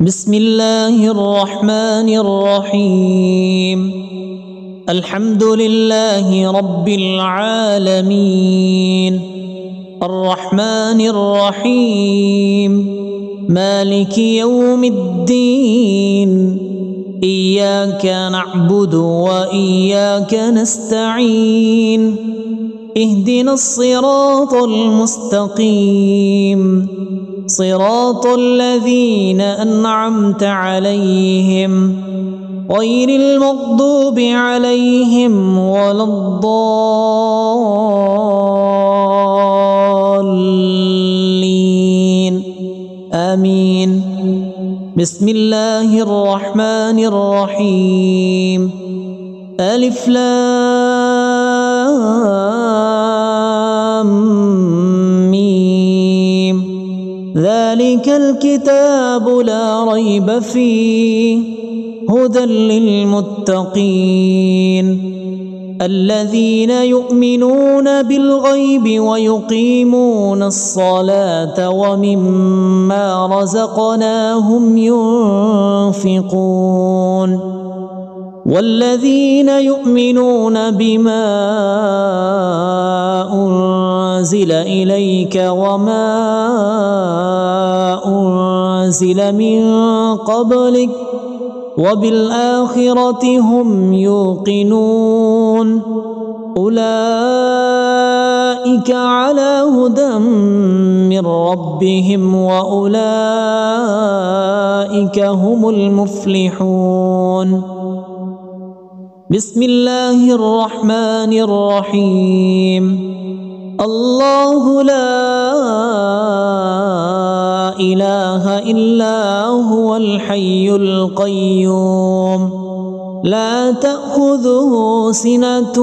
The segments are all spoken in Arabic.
بسم الله الرحمن الرحيم. الحمد لله رب العالمين الرحمن الرحيم مالك يوم الدين إياك نعبد وإياك نستعين اهدنا الصراط المستقيم صراط الذين أنعمت عليهم غير المغضوب عليهم ولا الضالين آمين. بسم الله الرحمن الرحيم. ألف لام ذلك الكتاب لا ريب فيه هدى للمتقين الذين يؤمنون بالغيب ويقيمون الصلاة ومما رزقناهم ينفقون والذين يؤمنون بما أنزل إليك وما أنزل من قبلك وبالآخرة هم يوقنون أولئك على هدى من ربهم وأولئك هم المفلحون. بسم الله الرحمن الرحيم. الله لا إله إلا هو الحي القيوم لا تأخذه سنة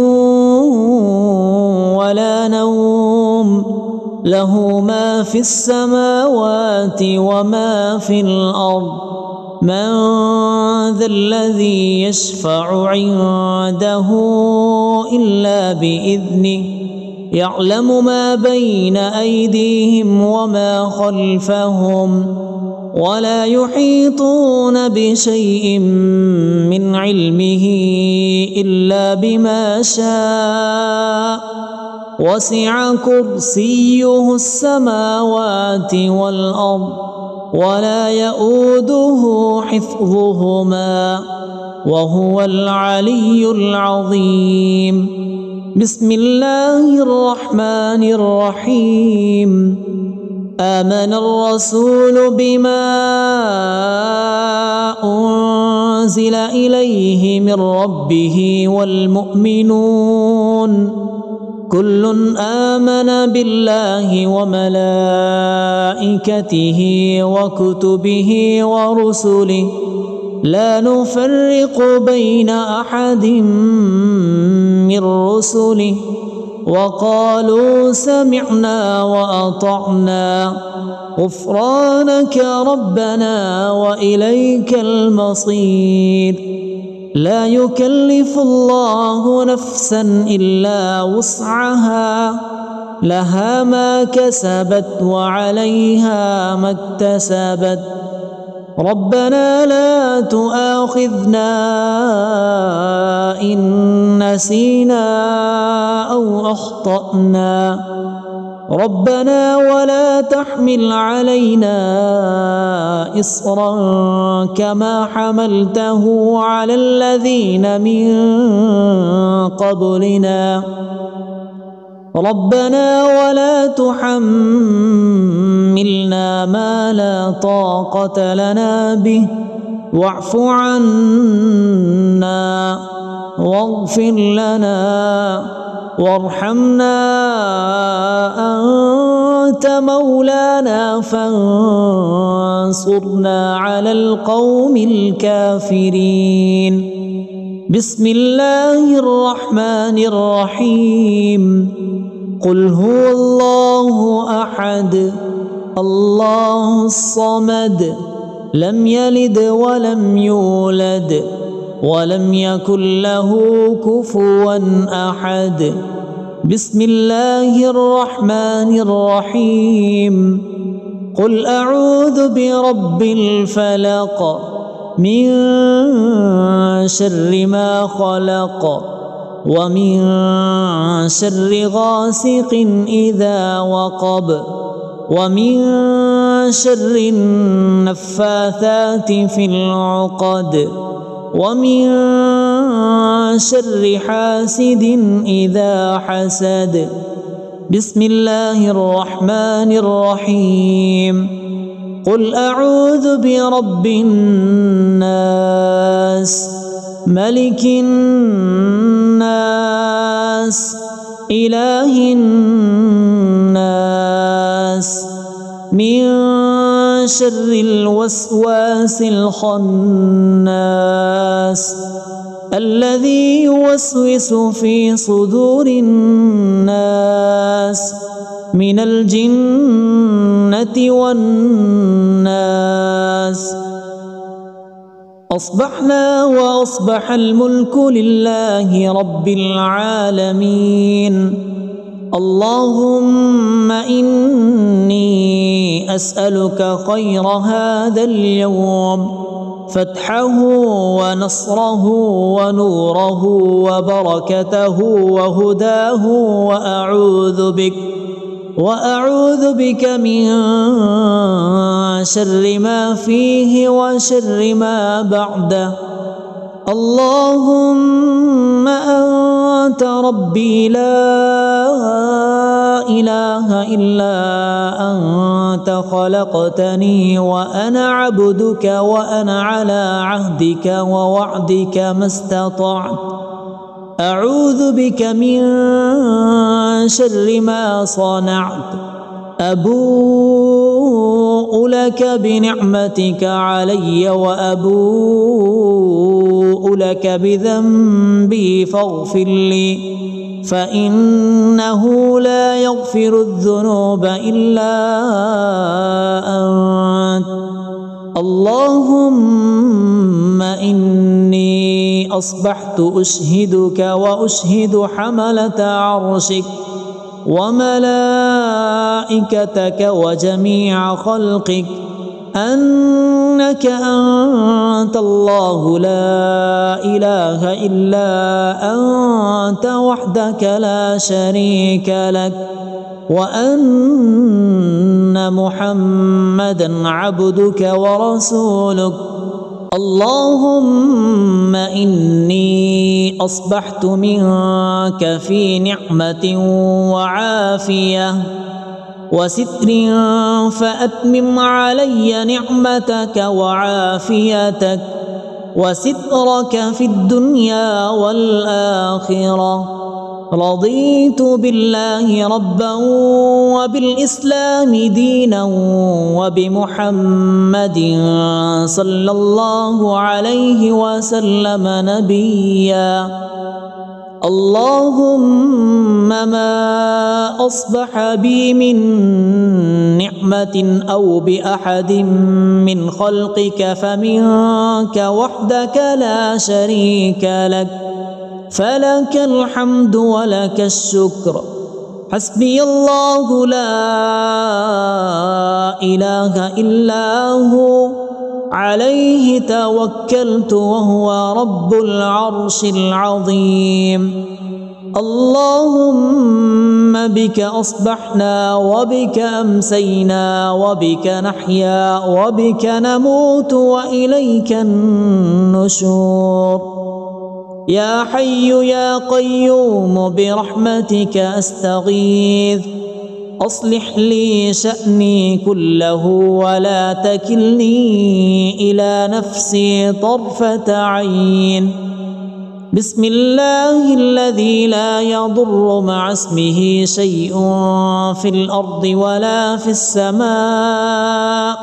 ولا نوم له ما في السماوات وما في الأرض من ذا الذي يشفع عنده إلا بإذنه يعلم ما بين أيديهم وما خلفهم ولا يحيطون بشيء من علمه إلا بما شاء وسع كرسيه السماوات والأرض ولا يؤوده حفظهما وهو العلي العظيم. بسم الله الرحمن الرحيم. آمن الرسول بما أنزل إليه من ربه والمؤمنون كل آمن بالله وملائكته وكتبه ورسله لا نفرق بين أحد من رسله وقالوا سمعنا وأطعنا غفرانك ربنا وإليك المصير. لا يكلف الله نفسا إلا وسعها لها ما كسبت وعليها ما اكتسبت ربنا لا تؤاخذنا إن نسينا أو أخطأنا ربنا ولا تحمل علينا إصرا كما حملته على الذين من قبلنا ربنا ولا تحملنا ما لا طاقة لنا به واعف عنا واغفر لنا وارحمنا أنت مولانا فانصرنا على القوم الكافرين. بسم الله الرحمن الرحيم. قل هو الله أحد الله الصمد لم يلد ولم يولد ولم يكن له كفوا أحد. بسم الله الرحمن الرحيم. قل أعوذ برب الفلق من شر ما خلق ومن شر غاسق إذا وقب ومن شر النفاثات في العقد ومن شر حاسد إذا حسد. بسم الله الرحمن الرحيم. قل أعوذ برب الناس ملك الناس إله الناس من شر الوسواس الخناس الذي يوسوس في صدور الناس من الجنة والناس. أصبحنا وأصبح الملك لله رب العالمين. اللهم إني أسألك خير هذا اليوم، فتحه ونصره ونوره وبركته وهداه، وأعوذ بك من شر ما فيه وشر ما بعده. اللهم أنت ربي لا إله إلا أنت خلقتني وأنا عبدك وأنا على عهدك ووعدك ما استطعت. أعوذ بك من شر ما صنعت. أبوء لك بنعمتك علي وأبوء لك بذنبي فاغفر لي، فإنه لا يغفر الذنوب إلا أنت. اللهم إني أصبحت أشهدك وأشهد حملة عرشك وملائكتك وجميع خلقك أنك أنت الله لا إله إلا أنت وحدك لا شريك لك، وأن محمدا عبدك ورسولك. اللهم إني أصبحت منك في نعمة وعافية وستر، فأتمم علي نعمتك وعافيتك وسترك في الدنيا والآخرة. رضيت بالله ربا وبالإسلام دينا وبمحمد صلى الله عليه وسلم نبيا. اللهم ما أصبح بي من نعمة أو بأحد من خلقك فمنك وحدك لا شريك لك، فلك الحمد ولك الشكر. حسبي الله لا إله إلا هو، عليه توكلت وهو رب العرش العظيم. اللهم بك أصبحنا وبك أمسينا وبك نحيا وبك نموت وإليك النشور. يا حي يا قيوم برحمتك أستغيث، أصلح لي شأني كله ولا تكلني إلى نفسي طرفة عين. بسم الله الذي لا يضر مع اسمه شيء في الأرض ولا في السماء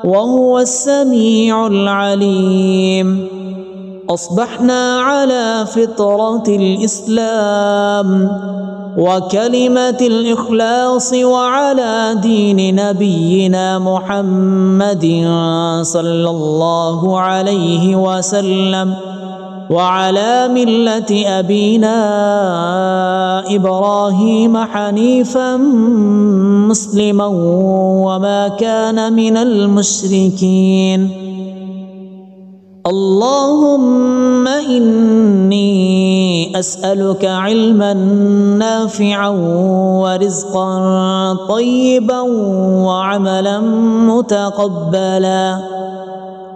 وهو السميع العليم. أصبحنا على فطرة الإسلام وكلمة الإخلاص وعلى دين نبينا محمد صلى الله عليه وسلم. وعلى ملة أبينا إبراهيم حنيفا مسلما وما كان من المشركين. اللهم إني أسألك علما نافعا ورزقا طيبا وعملا متقبلا.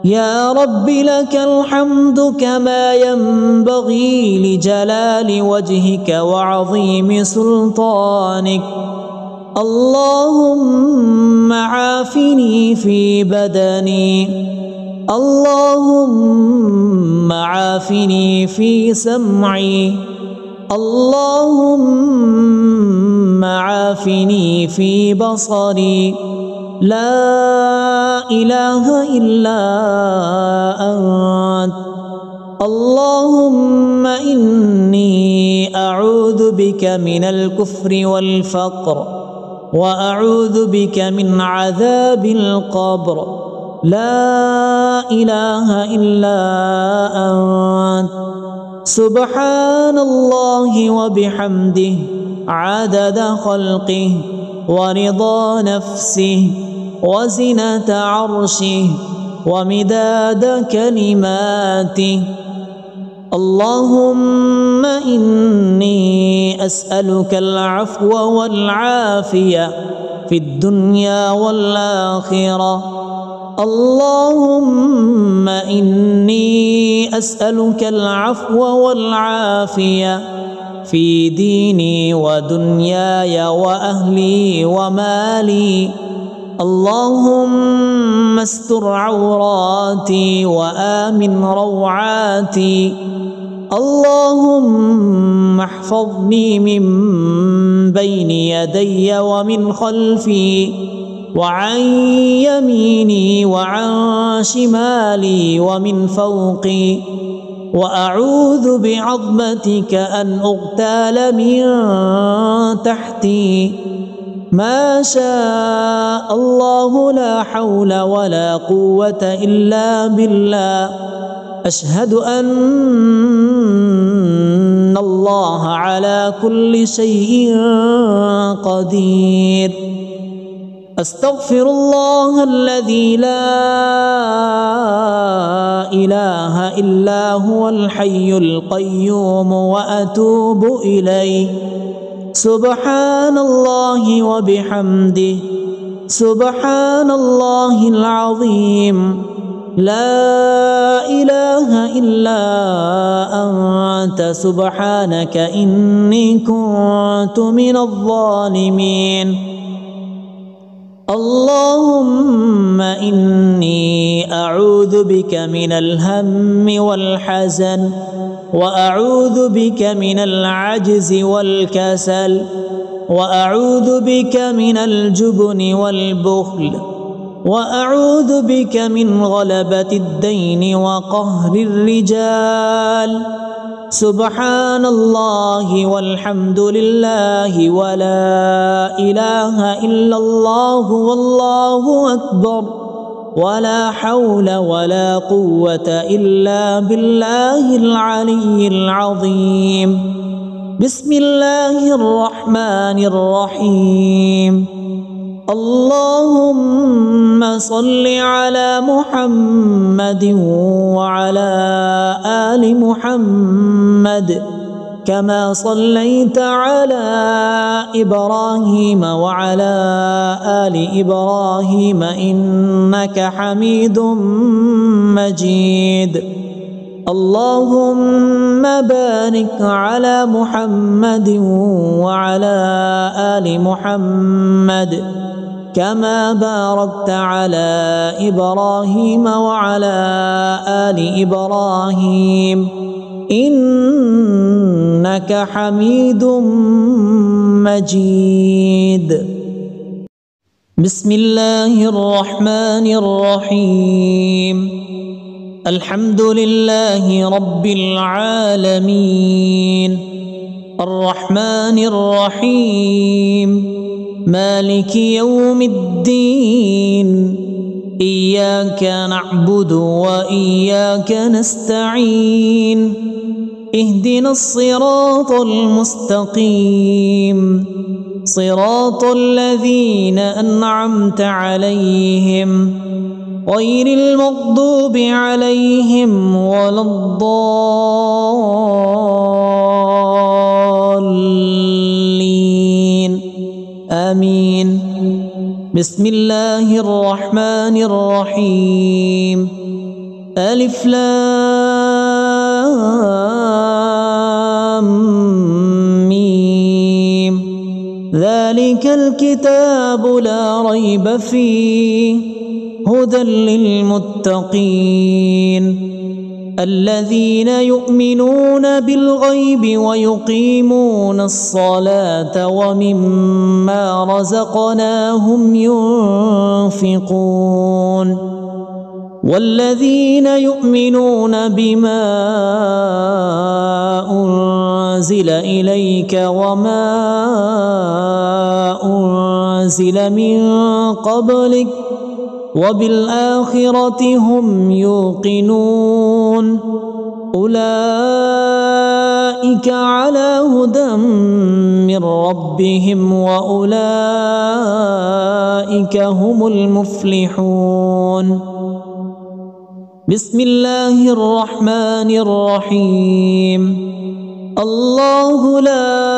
يا رب لك الحمد كما ينبغي لجلال وجهك وعظيم سلطانك. اللهم عافني في بدني، اللهم عافني في سمعي، اللهم عافني في بصري. لا إله إلا أنت. اللهم إني أعوذ بك من الكفر والفقر، وأعوذ بك من عذاب القبر. لا إله إلا أنت. سبحان الله وبحمده عدد خلقه ورضا نفسه وزنة عرشه ومداد كلماته. اللهم إني أسألك العفو والعافية في الدنيا والآخرة. اللهم إني أسألك العفو والعافية في ديني ودنياي وأهلي ومالي. اللهم استر عوراتي وآمن روعاتي. اللهم احفظني من بين يدي ومن خلفي وعن يميني وعن شمالي ومن فوقي. وأعوذ بعظمتك أن أغتال من تحتي. ما شاء الله لا حول ولا قوة إلا بالله. أشهد أن الله على كل شيء قدير. أستغفر الله الذي لا إله إلا هو الحي القيوم وأتوب إليه. سبحان الله وبحمده سبحان الله العظيم. لا إله إلا أنت سبحانك إني كنت من الظالمين. اللهم إني أعوذ بك من الهم والحزن، وأعوذ بك من العجز والكسل، وأعوذ بك من الجبن والبخل، وأعوذ بك من غلبة الدين وقهر الرجال. سبحان الله والحمد لله ولا إله إلا الله والله أكبر، ولا حول ولا قوة إلا بالله العلي العظيم. بسم الله الرحمن الرحيم. اللهم صل على محمد وعلى آل محمد كما صليت على إبراهيم وعلى آل إبراهيم إنك حميد مجيد. اللهم بارك على محمد وعلى آل محمد كما باركت على إبراهيم وعلى آل إبراهيم إنك حميد مجيد. بسم الله الرحمن الرحيم. الحمد لله رب العالمين الرحمن الرحيم مالك يوم الدين إياك نعبد وإياك نستعين اهدنا الصراط المستقيم صراط الذين أنعمت عليهم غير المغضوب عليهم ولا الضالين آمين. بسم الله الرحمن الرحيم. ألف لام ميم. ذلك الكتاب لا ريب فيه هدى للمتقين الذين يؤمنون بالغيب ويقيمون الصلاة ومما رزقناهم ينفقون والذين يؤمنون بما أنزل إليك وما أنزل من قبلك وبالآخرة هم يوقنون أولئك على هدى من ربهم وأولئك هم المفلحون. بسم الله الرحمن الرحيم. الله لا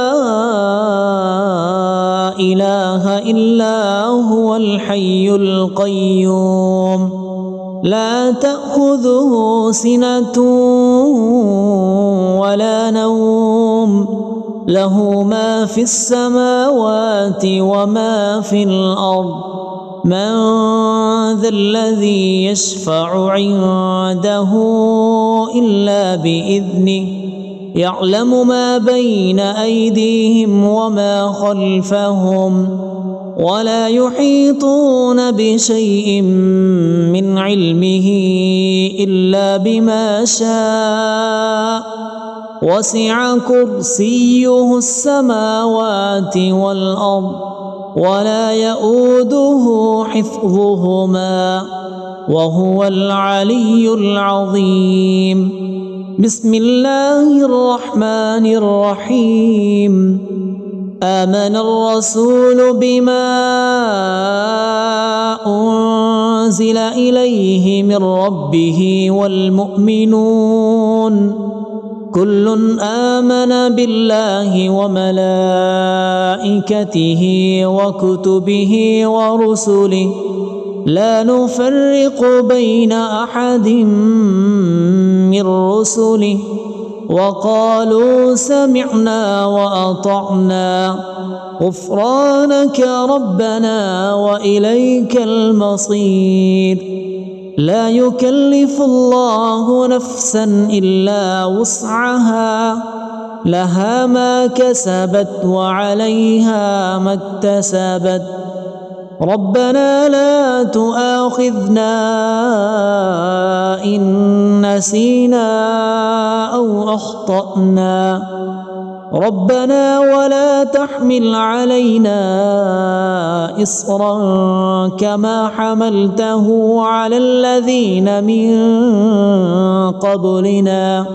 إله إلا هو الحي القيوم لا تأخذه سنة ولا نوم له ما في السماوات وما في الأرض من ذا الذي يشفع عنده إلا بإذنه يعلم ما بين أيديهم وما خلفهم ولا يحيطون بشيء من علمه إلا بما شاء وسع كرسيه السماوات والأرض ولا يؤوده حفظهما وهو العلي العظيم. بسم الله الرحمن الرحيم. آمن الرسول بما أنزل إليه من ربه والمؤمنون كل آمن بالله وملائكته وكتبه ورسله لا نفرق بين أحد من رسله وقالوا سمعنا وأطعنا غفرانك ربنا وإليك المصير. لا يكلف الله نفسا إلا وسعها لها ما كسبت وعليها ما اكتسبت ربنا لا تؤاخذنا إن نسينا أو أخطأنا ربنا ولا تحمل علينا إصرا كما حملته على الذين من قبلنا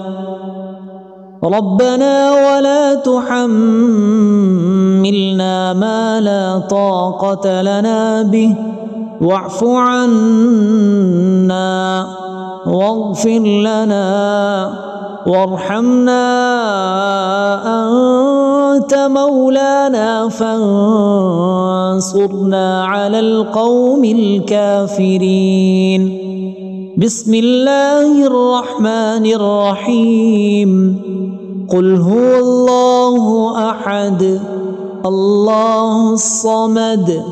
ربنا ولا تحملنا ما لا طاقة لنا به واعف عنا واغفر لنا وارحمنا أنت مولانا فانصرنا على القوم الكافرين. بسم الله الرحمن الرحيم. قل هو الله أحد الله الصمد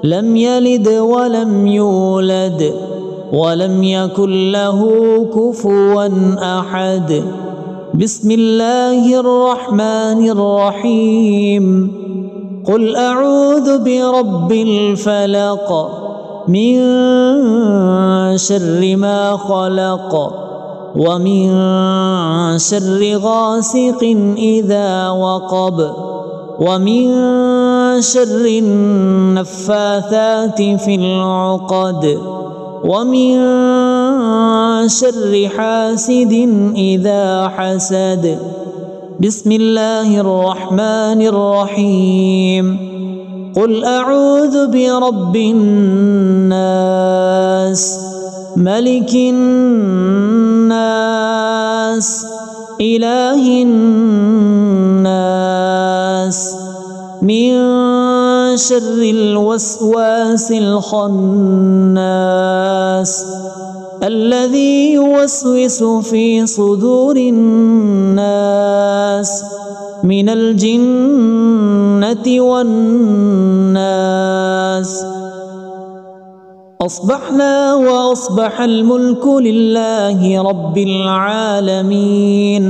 لم يلد ولم يولد ولم يكن له كفوا أحد. بسم الله الرحمن الرحيم. قل أعوذ برب الفلق من شر ما خلق ومن شر غاسق إذا وقب ومن شر النفاثات في العقد ومن شر حاسد إذا حسد. بسم الله الرحمن الرحيم. قل أعوذ برب الناس ملك الناس إله الناس من شر الوسواس الخناس الذي يوسوس في صدور الناس من الجنة والناس. أصبحنا وأصبح الملك لله رب العالمين.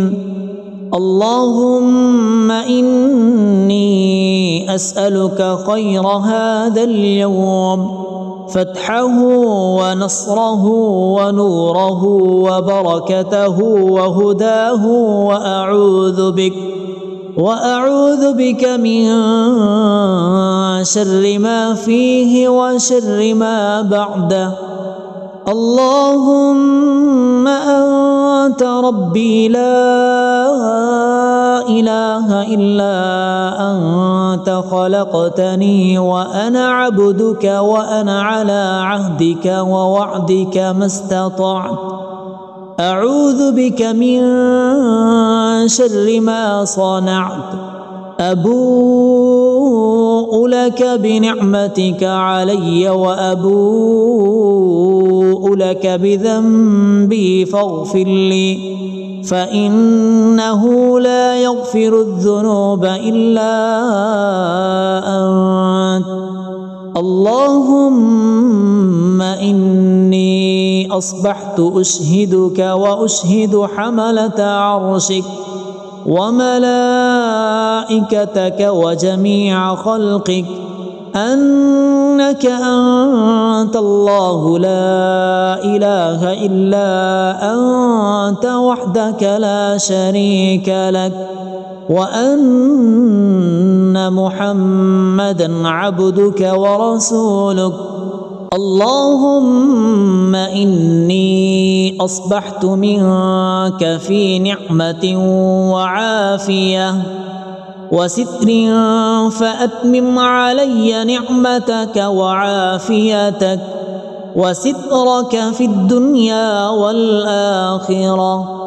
اللهم إني أسألك خير هذا اليوم، فتحه ونصره ونوره وبركته وهداه، وأعوذ بك من شر ما فيه وشر ما بعده. اللهم أنت ربي لا إله إلا أنت خلقتني وأنا عبدك وأنا على عهدك ووعدك ما استطعت. أعوذ بك من شر ما صنعت. أبوء لك بنعمتك علي وأبوء لك بذنبي فاغفر لي، فإنه لا يغفر الذنوب إلا أنت. اللهم إني أصبحت أشهدك وأشهد حملة عرشك وملائكتك وجميع خلقك أنك أنت الله لا إله إلا أنت وحدك لا شريك لك، وأن محمدا عبدك ورسولك. اللهم إني أصبحت منك في نعمة وعافية وستر، فأتمم علي نعمتك وعافيتك وسترك في الدنيا والآخرة.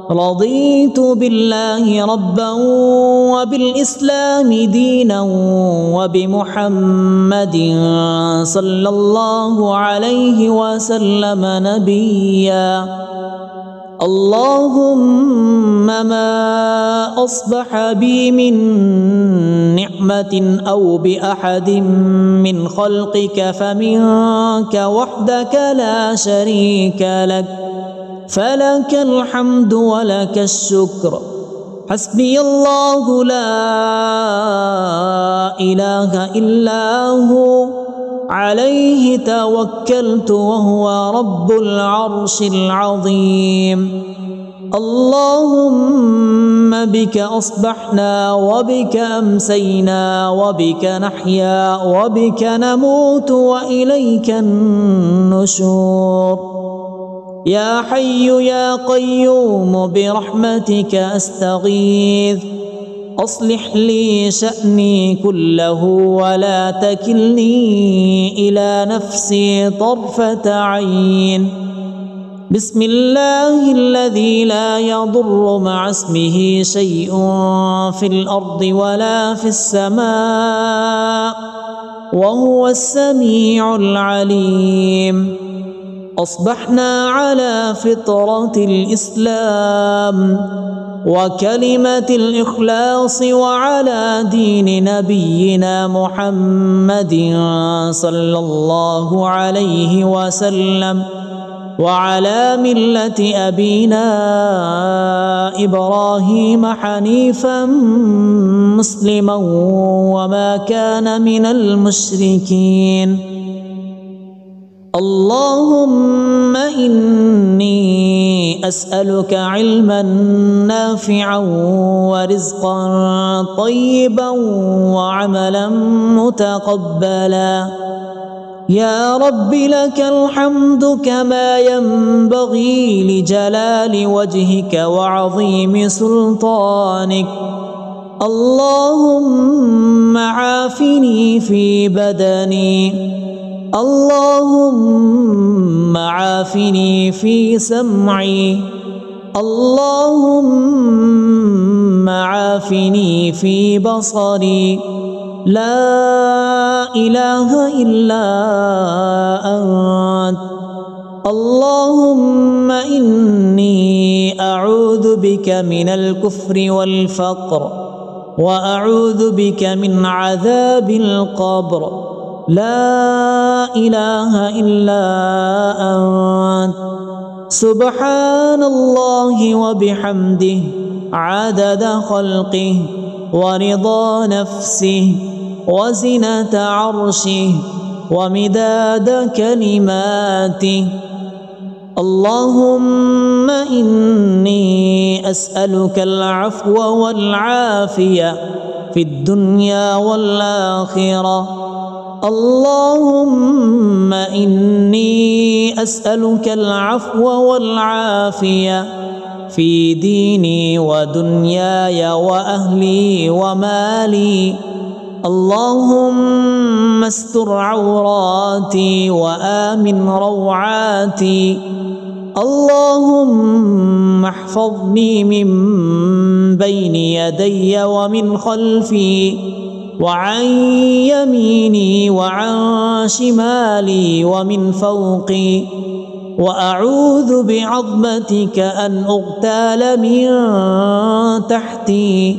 رضيت بالله ربا وبالإسلام دينا وبمحمد صلى الله عليه وسلم نبيا. اللهم ما أصبح بي من نعمة أو بأحد من خلقك فمنك وحدك لا شريك لك، فلك الحمد ولك الشكر. حسبي الله لا إله إلا هو، عليه توكلت وهو رب العرش العظيم. اللهم بك أصبحنا وبك أمسينا وبك نحيا وبك نموت وإليك النشور. يا حي يا قيوم برحمتك أستغيث، أصلح لي شأني كله ولا تكلني إلى نفسي طرفة عين. بسم الله الذي لا يضر مع اسمه شيء في الأرض ولا في السماء وهو السميع العليم. أصبحنا على فطرة الإسلام وكلمة الإخلاص وعلى دين نبينا محمد صلى الله عليه وسلم وعلى ملة أبينا إبراهيم حنيفا مسلما وما كان من المشركين. اللهم إني أسألك علما نافعا ورزقا طيبا وعملا متقبلا. يا رب لك الحمد كما ينبغي لجلال وجهك وعظيم سلطانك. اللهم عافني في بدني، اللهم عافني في سمعي، اللهم عافني في بصري. لا إله إلا أنت. اللهم إني أعوذ بك من الكفر والفقر، وأعوذ بك من عذاب القبر. لا إله إلا أنت. سبحان الله وبحمده عدد خلقه ورضا نفسه وزنة عرشه ومداد كلماته. اللهم إني أسألك العفو والعافية في الدنيا والآخرة. اللهم إني أسألك العفو والعافية في ديني ودنياي وأهلي ومالي. اللهم استر عوراتي وآمن روعاتي. اللهم احفظني من بين يدي ومن خلفي وعن يميني وعن شمالي ومن فوقي. وأعوذ بعظمتك أن أغتال من تحتي.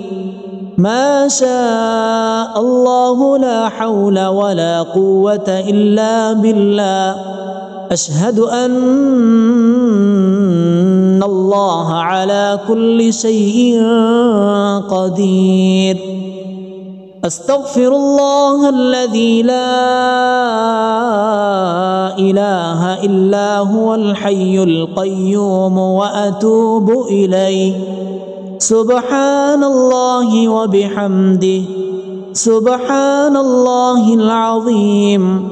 ما شاء الله لا حول ولا قوة إلا بالله. أشهد أن الله على كل شيء قدير. أستغفر الله الذي لا إله إلا هو الحي القيوم وأتوب إليه. سبحان الله وبحمده سبحان الله العظيم.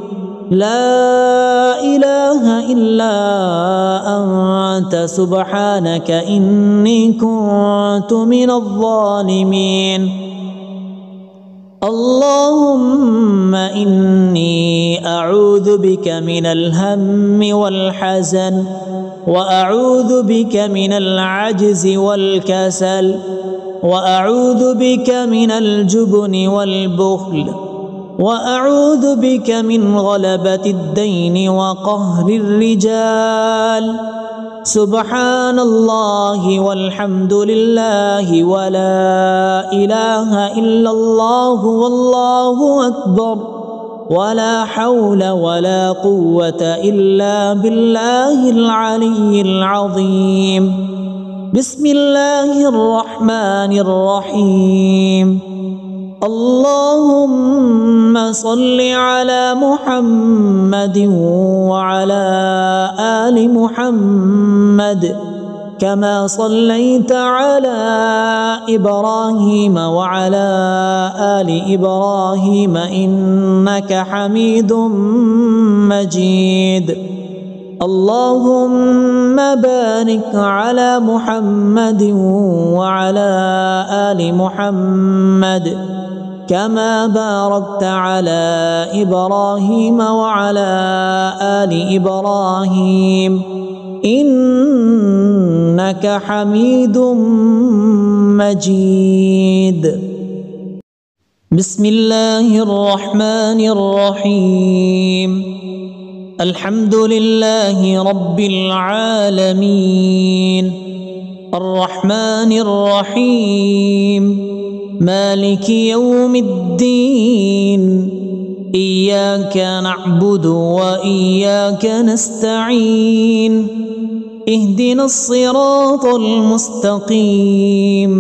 لا إله إلا أنت سبحانك إني كنت من الظالمين. اللهم إني أعوذ بك من الهم والحزن، وأعوذ بك من العجز والكسل، وأعوذ بك من الجبن والبخل، وأعوذ بك من غلبة الدين وقهر الرجال. سبحان الله والحمد لله ولا إله إلا الله والله أكبر، ولا حول ولا قوة إلا بالله العلي العظيم. بسم الله الرحمن الرحيم. اللهم صل على محمد وعلى آل محمد كما صليت على إبراهيم وعلى آل إبراهيم إنك حميد مجيد. اللهم بارك على محمد وعلى آل محمد كما باركت على إبراهيم وعلى آل إبراهيم إنك حميد مجيد. بسم الله الرحمن الرحيم. الحمد لله رب العالمين الرحمن الرحيم مالك يوم الدين. إياك نعبد وإياك نستعين. اهدنا الصراط المستقيم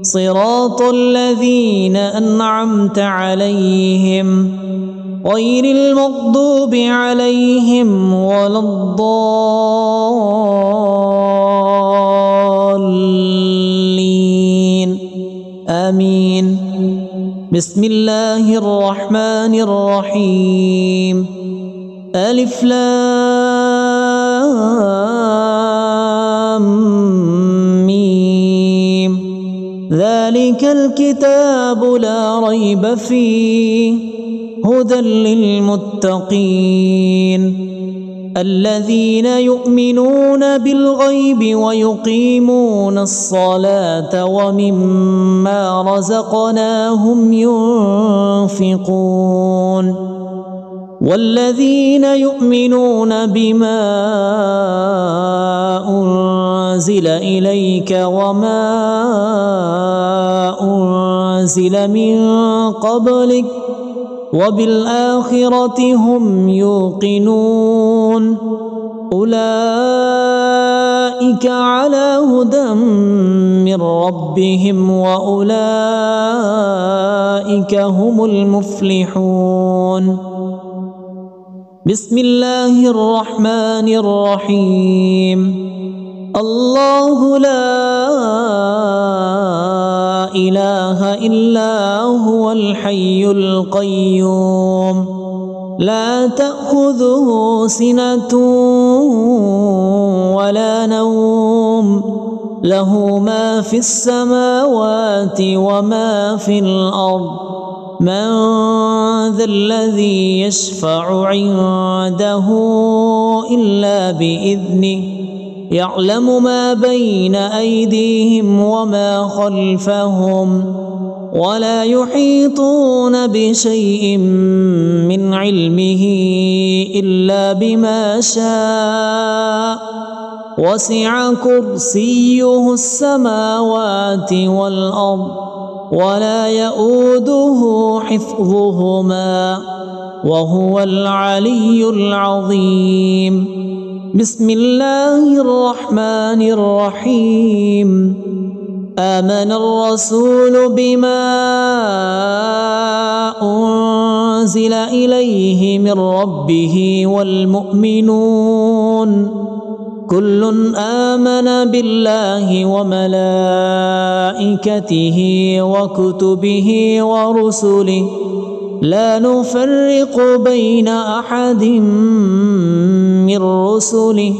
صراط الذين أنعمت عليهم غير المغضوب عليهم ولا الضالين آمين. بسم الله الرحمن الرحيم. ألف لام ميم ذلك الكتاب لا ريب فيه هدى للمتقين الذين يؤمنون بالغيب ويقيمون الصلاة ومما رزقناهم ينفقون والذين يؤمنون بما أنزل إليك وما أنزل من قبلك وبالآخرة هم يوقنون أولئك على هدى من ربهم وأولئك هم المفلحون بسم الله الرحمن الرحيم الله لا إله إلا هو الحي القيوم لا تأخذه سنة ولا نوم له ما في السماوات وما في الأرض من ذا الذي يشفع عنده إلا بإذنه يعلم ما بين أيديهم وما خلفهم ولا يحيطون بشيء من علمه إلا بما شاء وسع كرسيه السماوات والأرض ولا يؤوده حفظهما وهو العلي العظيم بسم الله الرحمن الرحيم آمن الرسول بما أنزل إليه من ربه والمؤمنون كل آمن بالله وملائكته وكتبه ورسله لا نفرق بين أحد من رسله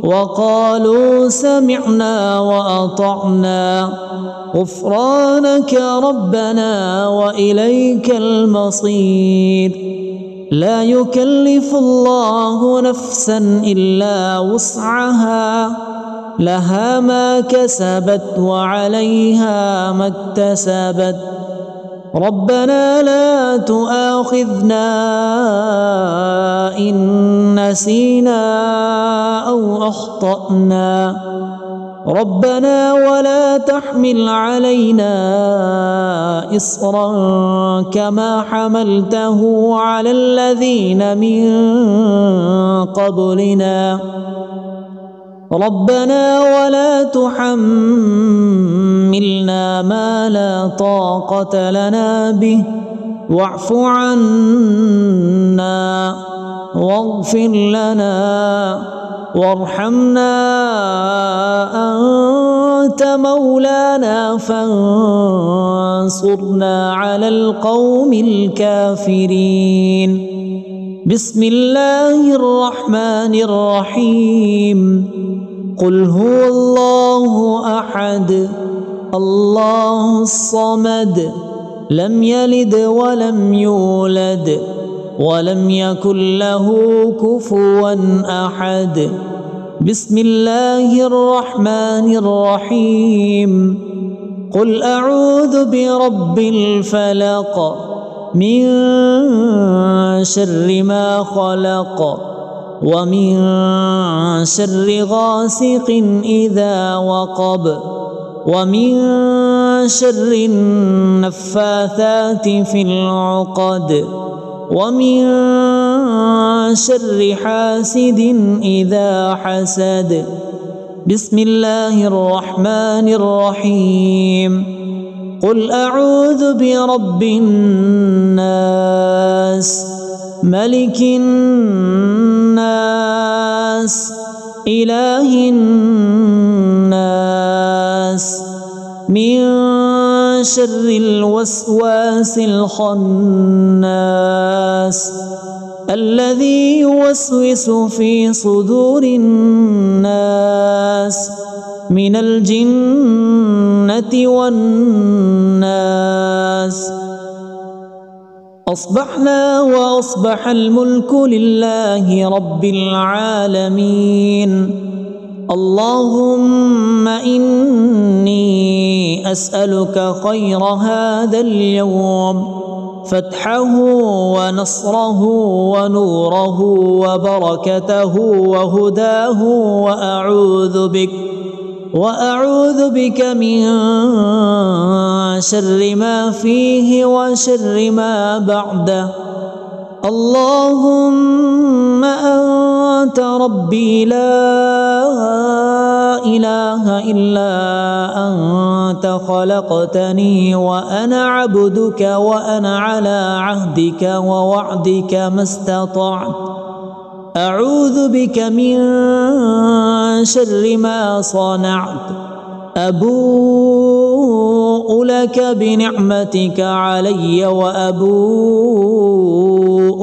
وقالوا سمعنا وأطعنا غفرانك ربنا وإليك المصير لا يكلف الله نفسا إلا وسعها لها ما كسبت وعليها ما اكتسبت ربنا لا تؤاخذنا إن نسينا أو أخطأنا ربنا ولا تحمل علينا إصرا كما حملته على الذين من قبلنا ربنا ولا تحملنا ما لا طاقة لنا به واعف عنا واغفر لنا وارحمنا أنت مولانا فانصرنا على القوم الكافرين بسم الله الرحمن الرحيم قل هو الله أحد الله الصمد لم يلد ولم يولد ولم يكن له كفوا أحد بسم الله الرحمن الرحيم قل أعوذ برب الفلق من شر ما خلق ومن شر غاسق إذا وقب ومن شر النفاثات في العقد ومن شر حاسد إذا حسد بسم الله الرحمن الرحيم قل أعوذ برب الناس ملك الناس إله الناس من شر الوسواس الخناس الذي يوسوس في صدور الناس من الجنة والناس. أصبحنا وأصبح الملك لله رب العالمين. اللهم إني أسألك خير هذا اليوم، فتحه ونصره ونوره وبركته وهداه، وأعوذ بك من شر ما فيه وشر ما بعده. اللهم أنت ربي لا إله إلا أنت، خلقتني وأنا عبدك، وأنا على عهدك ووعدك ما استطعت. أعوذ بك من شر ما صنعت. أبوء لك بنعمتك علي وأبوء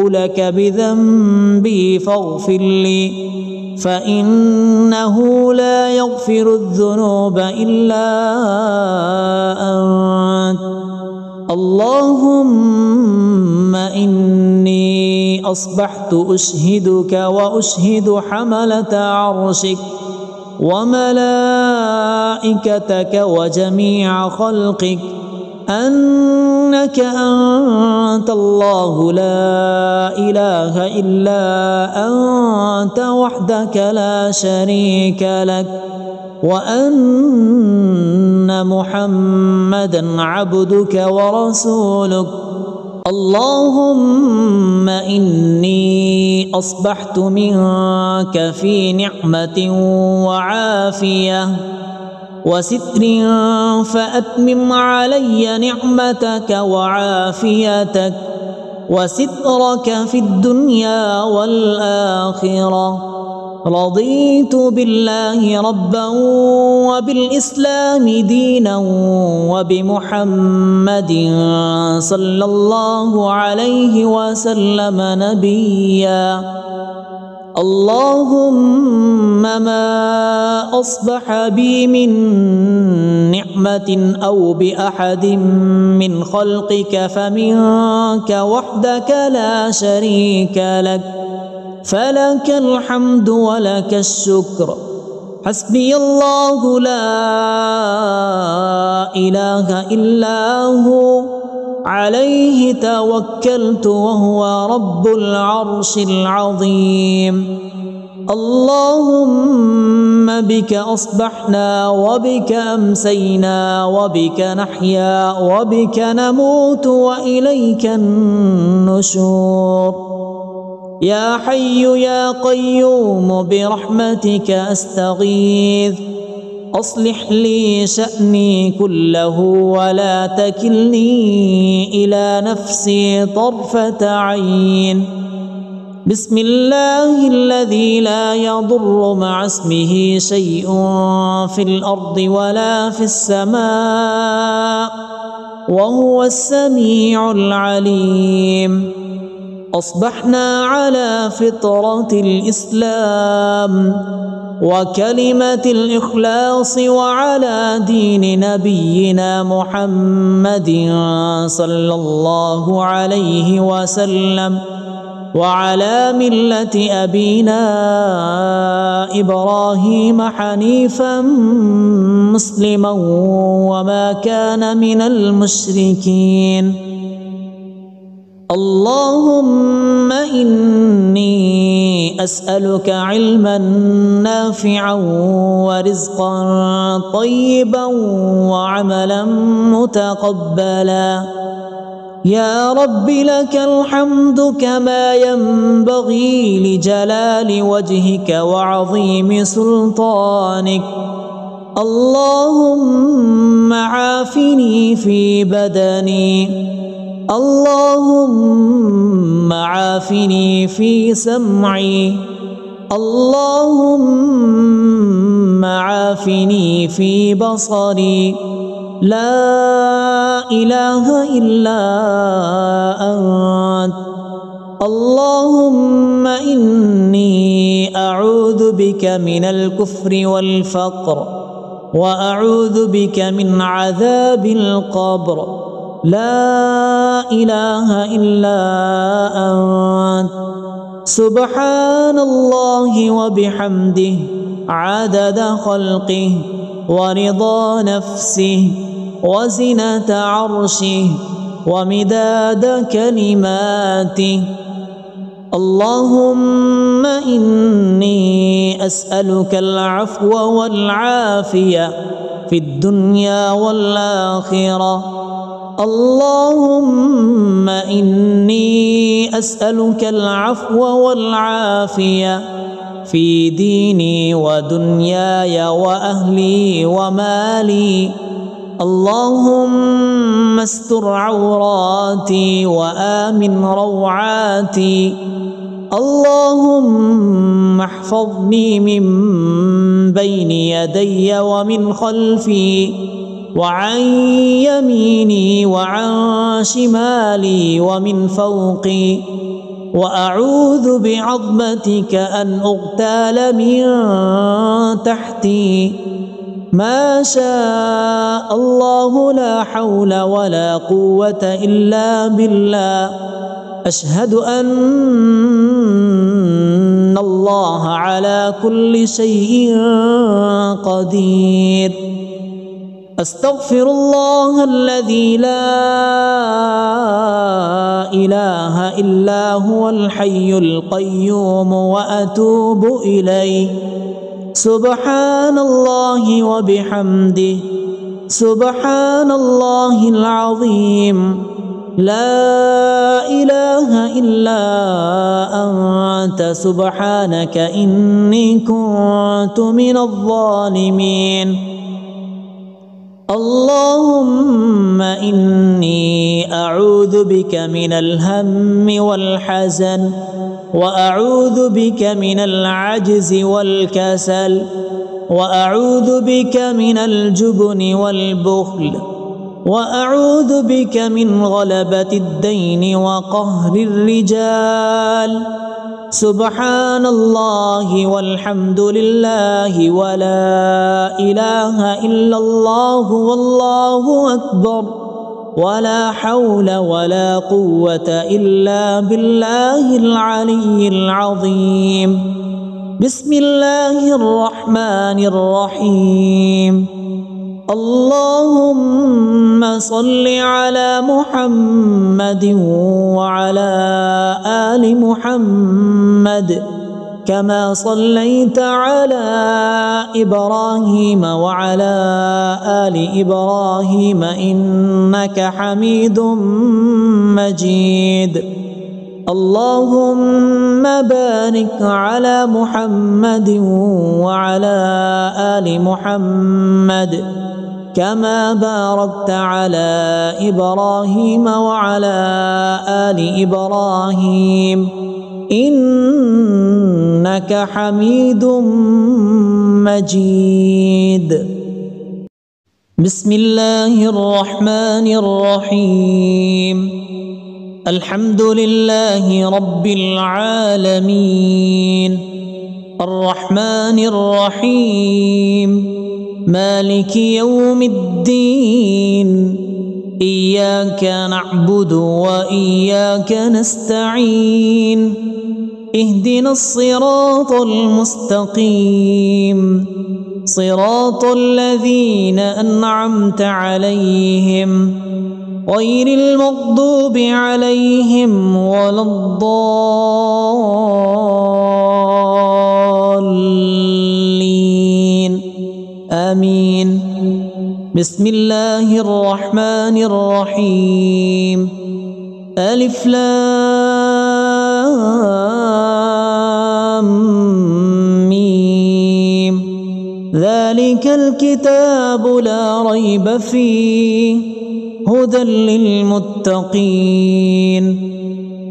لك بذنبي فاغفر لي، فإنه لا يغفر الذنوب إلا أنت. اللهم إني أصبحت أشهدك وأشهد حملة عرشك وملائكتك وجميع خلقك أنك أنت الله لا إله إلا أنت وحدك لا شريك لك، وأن محمدا عبدك ورسولك. اللهم إني أصبحت منك في نعمة وعافية وستر، فأتمم علي نعمتك وعافيتك وسترك في الدنيا والآخرة. رضيت بالله ربا وبالإسلام دينا وبمحمد صلى الله عليه وسلم نبيا. اللهم ما أصبح بي من نعمة أو بأحد من خلقك فمنك وحدك لا شريك لك، فلك الحمد ولك الشكر. حسبي الله لا إله إلا هو، عليه توكلت وهو رب العرش العظيم. اللهم بك أصبحنا وبك أمسينا وبك نحيا وبك نموت وإليك النشور. يا حي يا قيوم برحمتك أستغيث، أصلح لي شأني كله ولا تكلني إلى نفسي طرفة عين. بسم الله الذي لا يضر مع اسمه شيء في الأرض ولا في السماء، وهو السميع العليم. أصبحنا على فطرة الإسلام وكلمة الإخلاص وعلى دين نبينا محمد صلى الله عليه وسلم، وعلى ملة أبينا إبراهيم حنيفا مسلما وما كان من المشركين. اللهم إني أسألك علما نافعا ورزقا طيبا وعملا متقبلا. يا رب لك الحمد كما ينبغي لجلال وجهك وعظيم سلطانك. اللهم عافني في بدني، اللهم عافني في سمعي، اللهم عافني في بصري. لا إله إلا أنت. اللهم إني أعوذ بك من الكفر والفقر وأعوذ بك من عذاب القبر لا إله إلا أنت سبحان الله وبحمده عدد خلقه ورضا نفسه وزنة عرشه ومداد كلماته. اللهم إني أسألك العفو والعافية في الدنيا والآخرة. اللهم إني أسألك العفو والعافية في ديني ودنياي وأهلي ومالي. اللهم استر عوراتي وآمن روعاتي. اللهم احفظني من بين يدي ومن خلفي وعن يميني وعن شمالي ومن فوقي، وأعوذ بعظمتك أن أغتال من تحتي. ما شاء الله لا حول ولا قوة إلا بالله. أشهد أن الله على كل شيء قدير. أستغفر الله الذي لا إله إلا هو الحي القيوم وأتوب إليه. سبحان الله وبحمده سبحان الله العظيم. لا إله إلا أنت سبحانك إني كنت من الظالمين. اللهم إني أعوذ بك من الهم والحزن وأعوذ بك من العجز والكسل وأعوذ بك من الجبن والبخل وأعوذ بك من غلبة الدين وقهر الرجال. سبحان الله والحمد لله ولا إله إلا الله والله أكبر ولا حول ولا قوة إلا بالله العلي العظيم. بسم الله الرحمن الرحيم. اللهم صل على محمد وعلى آل محمد كما صليت على إبراهيم وعلى آل إبراهيم إنك حميد مجيد. اللهم بارك على محمد وعلى آل محمد كما باركت على إبراهيم وعلى آل إبراهيم إنك حميد مجيد. بسم الله الرحمن الرحيم. الحمد لله رب العالمين الرحمن الرحيم مالك يوم الدين. إياك نعبد وإياك نستعين. اهدنا الصراط المستقيم صراط الذين أنعمت عليهم غير المغضوب عليهم ولا الضالين آمين. بسم الله الرحمن الرحيم. ألف لام ميم. ذلك الكتاب لا ريب فيه هدى للمتقين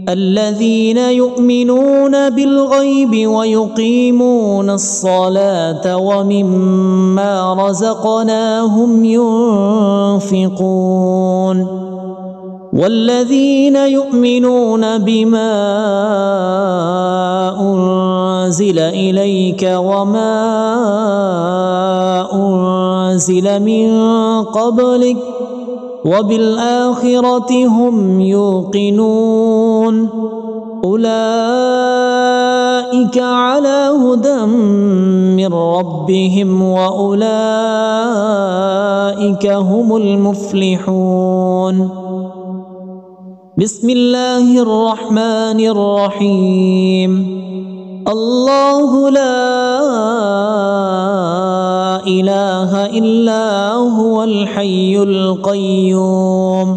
الذين يؤمنون بالغيب ويقيمون الصلاة ومما رزقناهم ينفقون والذين يؤمنون بما أنزل إليك وما أنزل من قبلك وبالآخرة هم يوقنون أولئك على هدى من ربهم وأولئك هم المفلحون بسم الله الرحمن الرحيم الله لا إله إلا هو الحي القيوم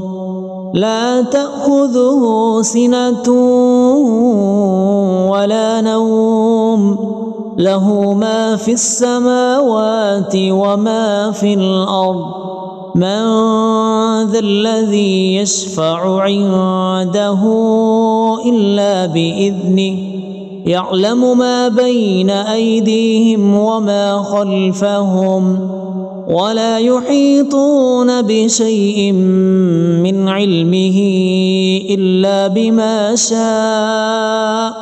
لا تأخذه سنة ولا نوم له ما في السماوات وما في الأرض من ذا الذي يشفع عنده إلا بإذنه يعلم ما بين أيديهم وما خلفهم ولا يحيطون بشيء من علمه إلا بما شاء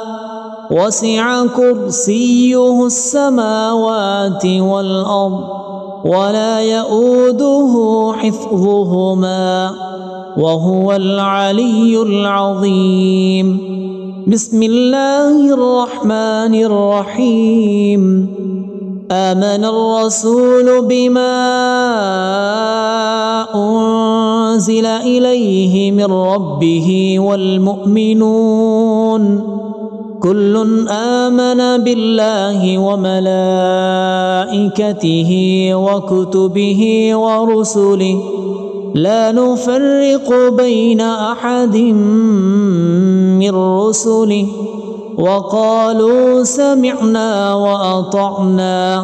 وسع كرسيه السماوات والأرض ولا يؤوده حفظهما وهو العلي العظيم بسم الله الرحمن الرحيم آمن الرسول بما أنزل إليه من ربه والمؤمنون كل آمن بالله وملائكته وكتبه ورسله لا نفرق بين أحد من رسله وقالوا سمعنا وأطعنا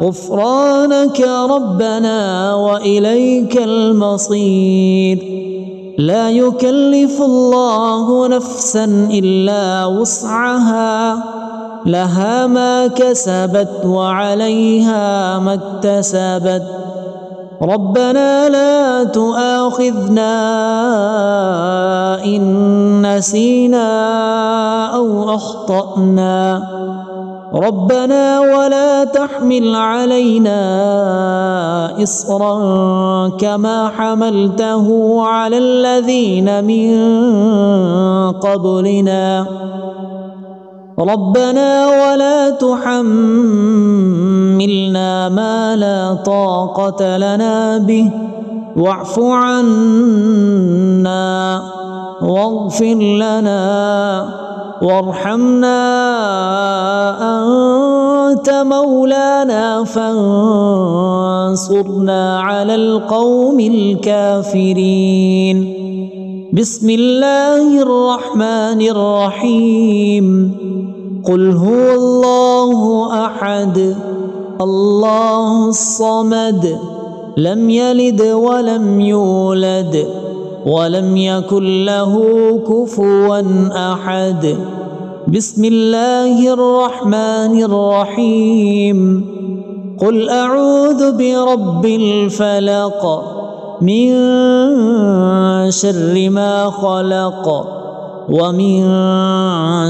غفرانك ربنا وإليك المصير لا يكلف الله نفسا إلا وسعها لها ما كسبت وعليها ما اكتسبت ربنا لا تؤاخذنا إن نسينا أو أخطأنا ربنا ولا تحمل علينا إصرا كما حملته على الذين من قبلنا ربنا ولا تحملنا ما لا طاقة لنا به واعف عنا واغفر لنا وارحمنا أنت مولانا فانصرنا على القوم الكافرين بسم الله الرحمن الرحيم قل هو الله أحد الله الصمد لم يلد ولم يولد ولم يكن له كفوا أحد بسم الله الرحمن الرحيم قل أعوذ برب الفلق من شر ما خلق ومن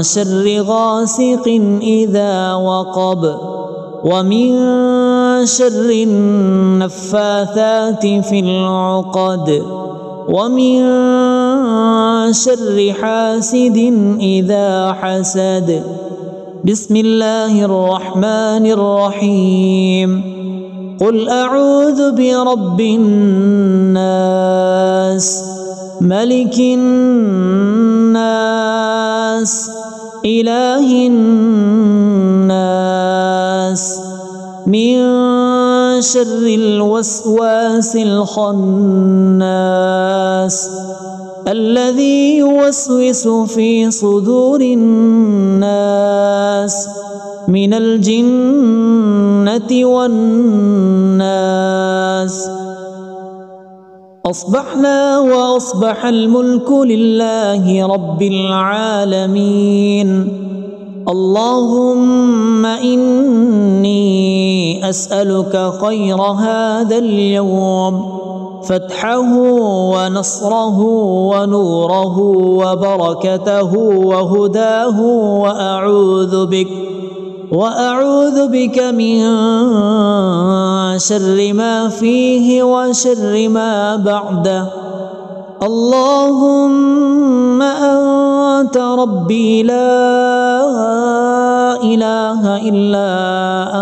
شر غاسق إذا وقب ومن شر النفاثات في العقد ومن شر حاسد إذا حسد بسم الله الرحمن الرحيم قل أعوذ برب الناس ملك الناس إله الناس من شر الوسواس الخناس الذي يوسوس في صدور الناس من الجنة والناس أصبحنا وأصبح الملك لله رب العالمين اللهم إني أسألك خير هذا اليوم فتحه ونصره ونوره وبركته وهداه، وأعوذ بك من شر ما فيه وشر ما بعده. اللهم أنت ربي لا إله إلا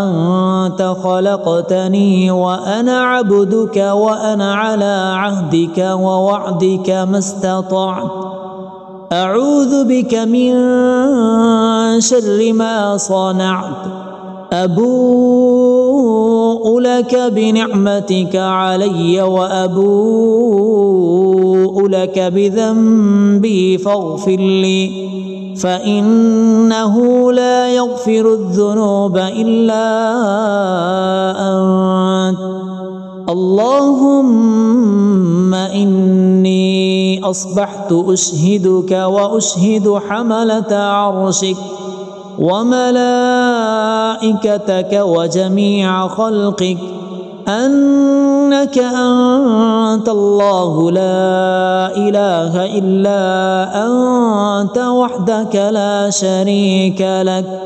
أنت، خلقتني وأنا عبدك وأنا على عهدك ووعدك ما استطعت. أعوذ بك من شر ما صنعت. أبوء لك بنعمتك علي وأبوء لك بذنبي فاغفر لي، فإنه لا يغفر الذنوب إلا أنت. اللهم إني أصبحت أشهدك وأشهد حملة عرشك وملائكتك وجميع خلقك أنك أنت الله لا إله إلا أنت وحدك لا شريك لك،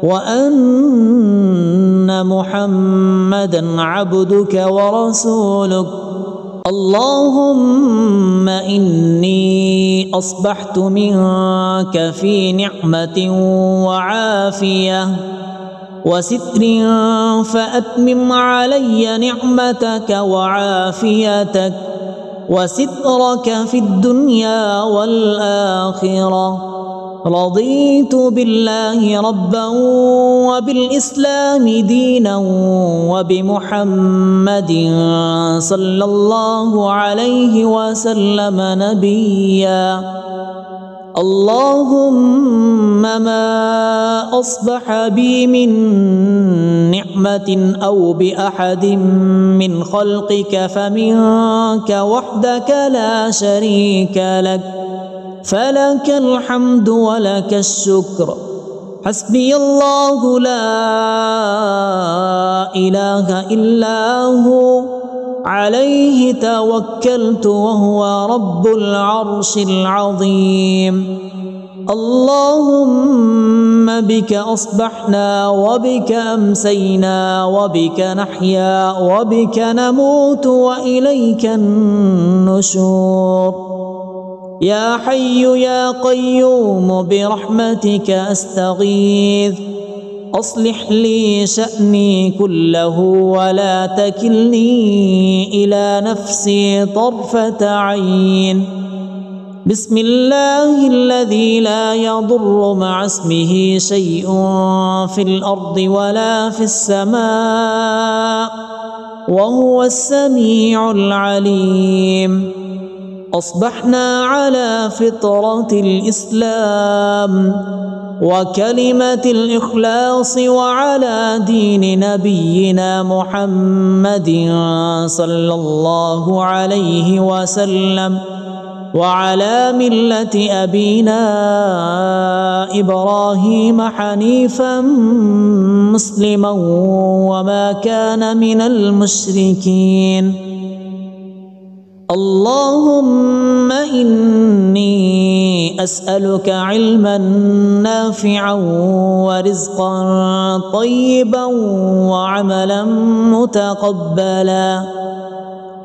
وأن محمدا عبدك ورسولك. اللهم إني أصبحت منك في نعمة وعافية وستر، فأتمم علي نعمتك وعافيتك وسترك في الدنيا والآخرة. رضيت بالله ربا وبالإسلام دينا وبمحمد صلى الله عليه وسلم نبيا. اللهم ما أصبح بي من نعمة أو بأحد من خلقك فمنك وحدك لا شريك لك، فلك الحمد ولك الشكر. حسبي الله لا إله إلا هو، عليه توكلت وهو رب العرش العظيم. اللهم بك أصبحنا وبك أمسينا وبك نحيا وبك نموت وإليك النشور. يا حي يا قيوم برحمتك أستغيث، أصلح لي شأني كله ولا تكلني إلى نفسي طرفة عين. بسم الله الذي لا يضر مع اسمه شيء في الأرض ولا في السماء وهو السميع العليم. أصبحنا على فطرة الإسلام وكلمة الإخلاص وعلى دين نبينا محمد صلى الله عليه وسلم وعلى ملة أبينا إبراهيم حنيفا مسلما وما كان من المشركين. اللهم إني أسألك علما نافعا ورزقا طيبا وعملا متقبلا.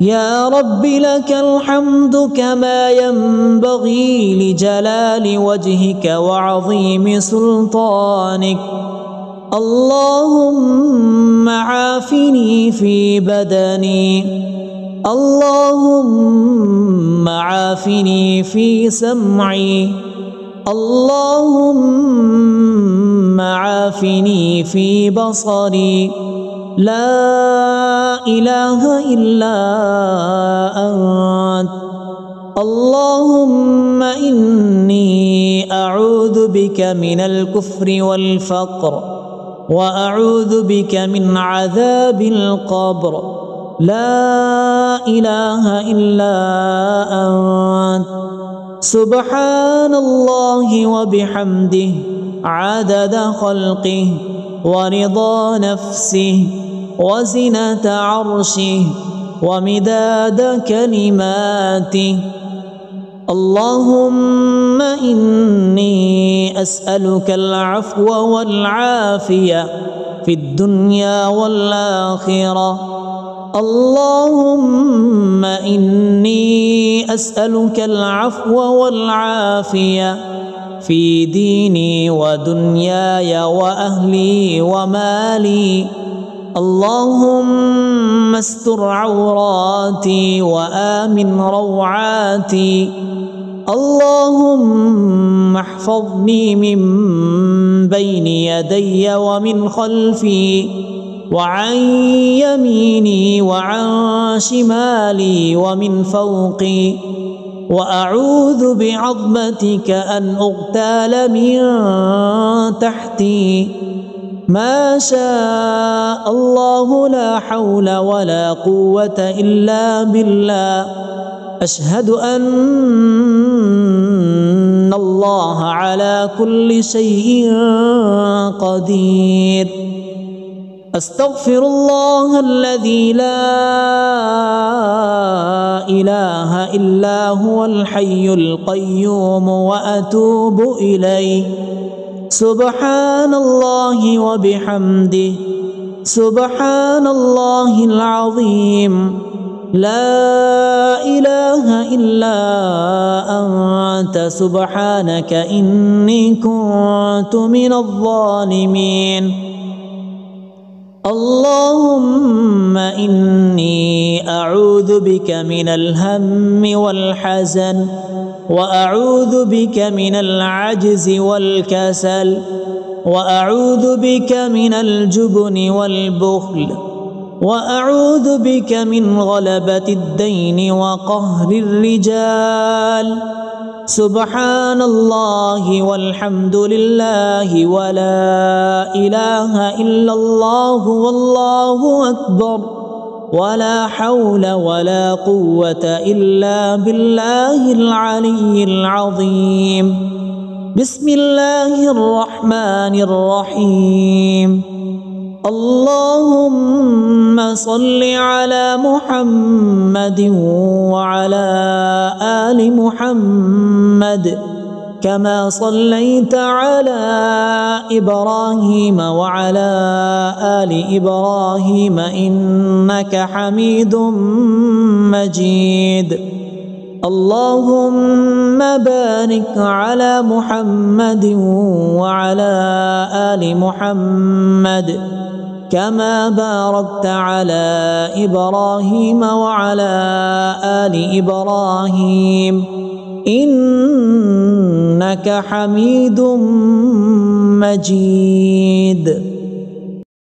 يا رب لك الحمد كما ينبغي لجلال وجهك وعظيم سلطانك. اللهم عافني في بدني، اللهم عافني في سمعي، اللهم عافني في بصري. لا إله إلا أنت. اللهم إني أعوذ بك من الكفر والفقر وأعوذ بك من عذاب القبر. لا إله إلا أنت. سبحان الله وبحمده عدد خلقه ورضا نفسه وزنة عرشه ومداد كلماته. اللهم إني أسألك العفو والعافية في الدنيا والآخرة. اللهم إني أسألك العفو والعافية في ديني ودنياي وأهلي ومالي. اللهم استر عوراتي وآمن روعاتي. اللهم احفظني من بين يدي ومن خلفي وعن يميني وعن شمالي ومن فوقي، وأعوذ بعظمتك أن أغتال من تحتي. ما شاء الله لا حول ولا قوة إلا بالله. أشهد أن الله على كل شيء قدير. أستغفر الله الذي لا إله إلا هو الحي القيوم وأتوب إليه. سبحان الله وبحمده، سبحان الله العظيم. لا إله إلا أنت سبحانك إني كنت من الظالمين. اللهم إني أعوذ بك من الهم والحزن، وأعوذ بك من العجز والكسل، وأعوذ بك من الجبن والبخل، وأعوذ بك من غلبة الدين وقهر الرجال. سبحان الله والحمد لله ولا إله إلا الله والله أكبر، ولا حول ولا قوة إلا بالله العلي العظيم. بسم الله الرحمن الرحيم. اللهم صل على محمد وعلى آل محمد كما صليت على إبراهيم وعلى آل إبراهيم إنك حميد مجيد. اللهم بارك على محمد وعلى آل محمد كما باركت على إبراهيم وعلى آل إبراهيم إنك حميد مجيد.